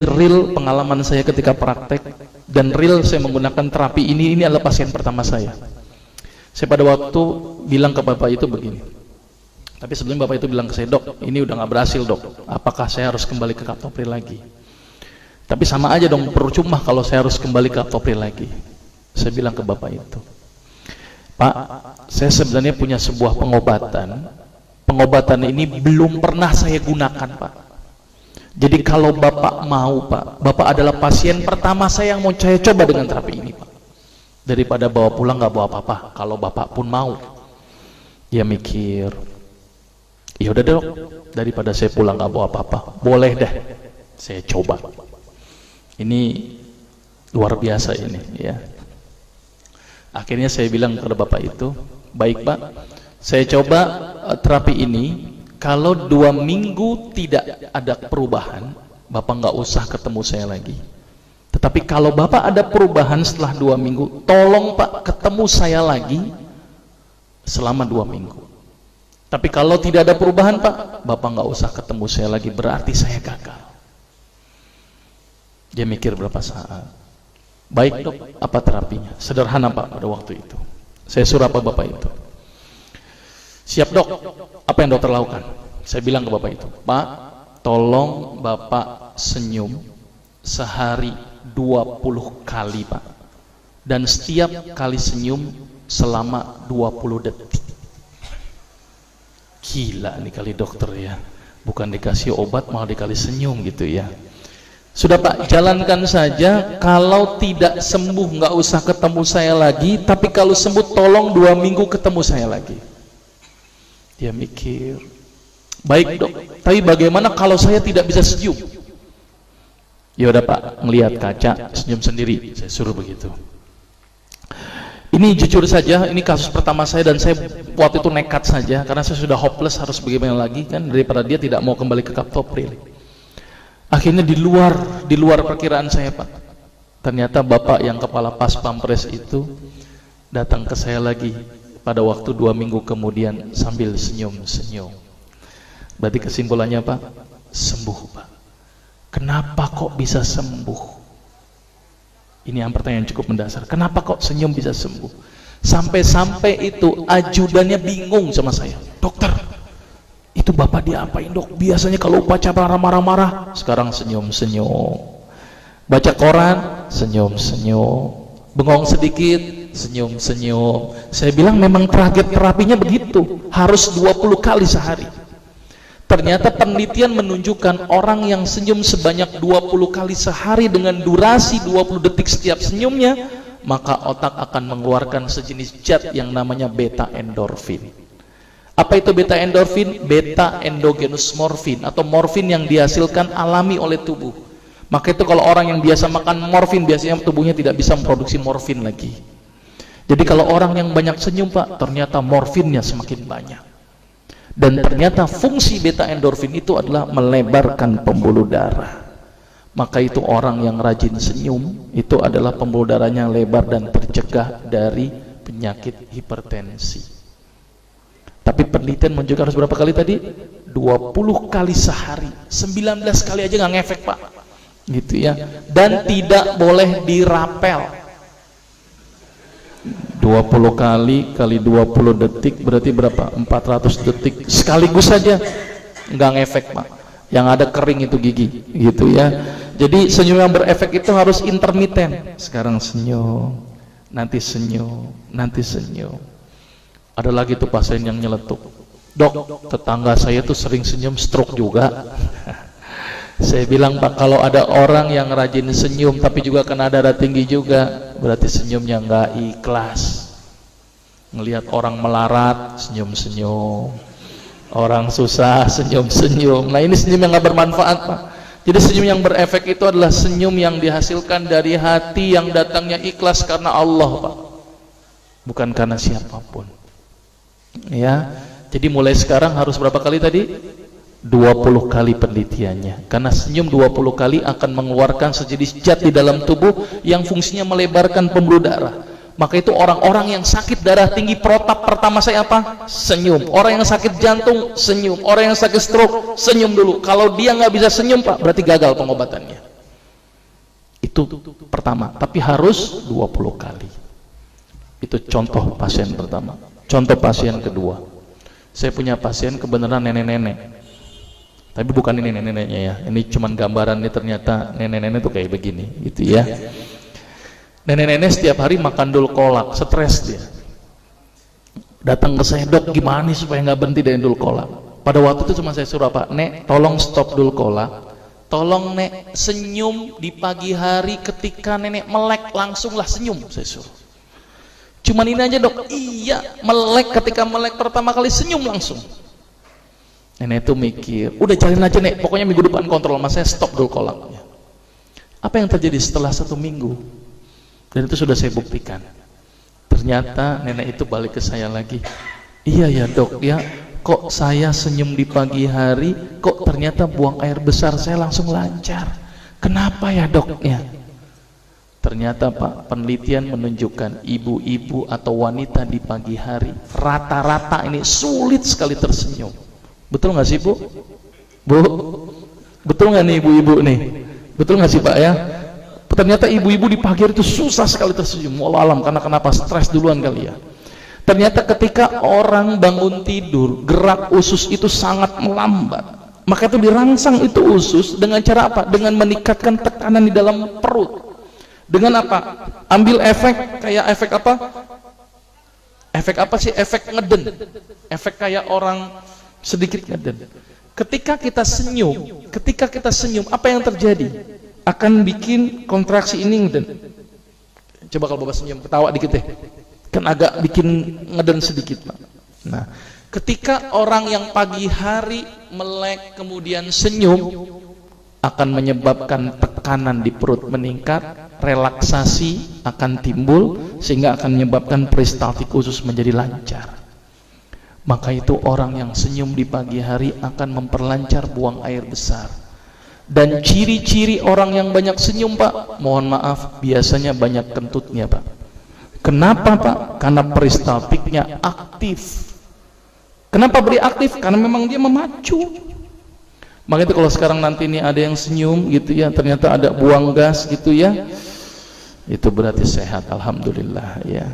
real pengalaman saya ketika praktek dan real saya menggunakan terapi ini adalah pasien pertama saya. Saya pada waktu bilang ke bapak itu begini, tapi sebelum bapak itu bilang ke saya, dok ini udah nggak berhasil dok, apakah saya harus kembali ke kaptopri lagi? Tapi sama aja dong, percuma kalau saya harus kembali ke kaptopri lagi. Saya bilang ke bapak itu, Pak, saya sebenarnya punya sebuah pengobatan ini belum pernah saya gunakan Pak. Jadi kalau bapak mau Pak, bapak adalah pasien pertama saya yang mau saya coba dengan terapi ini Pak. Daripada bawa pulang nggak bawa apa-apa, kalau bapak pun mau. Dia mikir, ya udah dok, daripada saya pulang nggak bawa apa-apa, boleh deh, saya coba. Ini luar biasa ini ya. Akhirnya saya bilang kepada bapak itu, baik Pak, saya coba terapi ini. Kalau 2 minggu tidak ada perubahan, bapak nggak usah ketemu saya lagi. Tetapi kalau bapak ada perubahan setelah 2 minggu, tolong Pak ketemu saya lagi selama 2 minggu. Tapi kalau tidak ada perubahan Pak, bapak nggak usah ketemu saya lagi, berarti saya gagal. Dia mikir berapa saat. Baik dok, apa terapinya? Sederhana Pak pada waktu itu. Saya suruh apa bapak itu? Siap dok, apa yang dokter lakukan? Saya bilang ke bapak itu, Pak, tolong bapak senyum sehari 20 kali Pak. Dan setiap kali senyum selama 20 detik. Gila nih kali dokter ya. Bukan dikasih obat malah dikali senyum gitu ya. Sudah Pak, jalankan saja. Kalau tidak sembuh nggak usah ketemu saya lagi. Tapi kalau sembuh tolong 2 minggu ketemu saya lagi. Dia mikir, baik dok, tapi bagaimana kalau saya tidak bisa senyum? Ya udah Pak, ngelihat kaca senyum sendiri. Saya suruh begitu. Ini jujur saja, ini kasus pertama saya dan saya waktu itu nekat saja karena saya sudah hopeless, harus bagaimana lagi kan, daripada dia tidak mau kembali ke kaptopri. Akhirnya di luar perkiraan saya Pak. Ternyata bapak yang kepala pas pampres itu datang ke saya lagi pada waktu 2 minggu kemudian sambil senyum-senyum. Berarti kesimpulannya Pak, sembuh Pak. Kenapa kok bisa sembuh? Ini yang pertanyaan cukup mendasar. Kenapa kok senyum bisa sembuh? Sampai-sampai itu ajudannya bingung sama saya. Dokter, itu bapak diapain dok? Biasanya kalau upacara marah-marah, sekarang senyum-senyum. Baca koran, senyum-senyum. Bengong sedikit, senyum-senyum. Saya bilang memang target terapinya begitu, harus 20 kali sehari. Ternyata penelitian menunjukkan orang yang senyum sebanyak 20 kali sehari dengan durasi 20 detik setiap senyumnya, maka otak akan mengeluarkan sejenis zat yang namanya beta endorfin. Apa itu beta endorfin? Beta endogenous morfin atau morfin yang dihasilkan alami oleh tubuh. Maka itu kalau orang yang biasa makan morfin, biasanya tubuhnya tidak bisa memproduksi morfin lagi. Jadi kalau orang yang banyak senyum Pak, ternyata morfinnya semakin banyak. Dan ternyata fungsi beta endorfin itu adalah melebarkan pembuluh darah. Maka itu orang yang rajin senyum, itu adalah pembuluh darahnya lebar dan tercegah dari penyakit hipertensi. Tapi penelitian menunjukkan harus berapa kali tadi? 20 kali sehari. 19 kali aja nggak ngefek Pak. Gitu ya. Dan tidak boleh dirapel. 20 kali 20 detik berarti berapa? 400 detik sekaligus saja, nggak ngefek Pak. Yang ada kering itu gigi gitu ya. Jadi senyum yang berefek itu harus intermiten. Sekarang senyum, nanti senyum, nanti senyum. Ada lagi tuh pasien yang nyeletuk, dok tetangga saya tuh sering senyum stroke juga. Saya bilang Pak, kalau ada orang yang rajin senyum tapi juga kena darah tinggi juga, berarti senyumnya nggak ikhlas. Ngelihat orang melarat senyum-senyum, orang susah senyum-senyum. Nah ini senyum yang nggak bermanfaat Pak. Jadi senyum yang berefek itu adalah senyum yang dihasilkan dari hati yang datangnya ikhlas karena Allah Pak, bukan karena siapapun. Ya, jadi mulai sekarang harus berapa kali tadi? 20 kali penelitiannya, karena senyum 20 kali akan mengeluarkan sejenis zat di dalam tubuh yang fungsinya melebarkan pembuluh darah. Maka itu orang-orang yang sakit darah tinggi, protap pertama saya apa? Senyum. Orang yang sakit jantung, senyum. Orang yang sakit stroke, senyum dulu. Kalau dia nggak bisa senyum Pak, berarti gagal pengobatannya. Itu pertama, tapi harus 20 kali. Itu contoh pasien pertama. Contoh pasien kedua, saya punya pasien kebenaran nenek-nenek, tapi bukan ini nenek-neneknya ya, ini cuman gambaran. Ini ternyata nenek-nenek tuh kayak begini gitu ya. Nenek-nenek setiap hari makan dul kolak, stres dia. Datang ke saya, dok gimana nih supaya nggak berhenti dari dul kolak. Pada waktu itu cuma saya suruh apa, nek tolong stop dul kolak, tolong nek senyum di pagi hari ketika nenek melek, langsunglah senyum, saya suruh. Cuman ini aja dok. Iya, melek, ketika melek pertama kali senyum langsung. Nenek itu mikir, udah cariin aja nek, pokoknya minggu depan kontrol, mas saya stop dul kolaknya. Apa yang terjadi setelah 1 minggu? Dan itu sudah saya buktikan. Ternyata nenek itu balik ke saya lagi. Iya ya dok ya, kok saya senyum di pagi hari, kok ternyata buang air besar saya langsung lancar. Kenapa ya dok ya? Ternyata Pak, penelitian menunjukkan ibu-ibu atau wanita di pagi hari rata-rata ini sulit sekali tersenyum. Betul nggak sih Bu? Bu? Betul nggak nih ibu-ibu nih? Betul nggak sih Pak ya? Ternyata ibu-ibu di pagi hari itu susah sekali tersenyum. Wallah alam, karena kenapa? Stres duluan kali ya. Ternyata ketika orang bangun tidur, gerak usus itu sangat melambat. Maka itu dirangsang itu usus dengan cara apa? Dengan meningkatkan tekanan di dalam perut. Dengan apa? Ambil efek, kayak efek apa? Efek apa sih? Efek ngeden. Efek kayak orang sedikit ngeden. Ketika kita senyum, apa yang terjadi? Akan bikin kontraksi ini ngeden. Coba kalau Bapak senyum, ketawa dikit deh. Kan agak bikin ngeden sedikit, Pak. Nah, ketika orang yang pagi hari melek kemudian senyum, akan menyebabkan tekanan di perut meningkat, relaksasi akan timbul, sehingga akan menyebabkan peristaltik usus menjadi lancar. Maka itu orang yang senyum di pagi hari akan memperlancar buang air besar. Dan ciri-ciri orang yang banyak senyum Pak, mohon maaf, biasanya banyak kentutnya Pak. Kenapa Pak? Karena peristaltiknya aktif. Kenapa beri aktif? Karena memang dia memacu. Makanya itu kalau sekarang nanti ini ada yang senyum gitu ya, ternyata ada buang gas gitu ya, itu berarti sehat, alhamdulillah ya.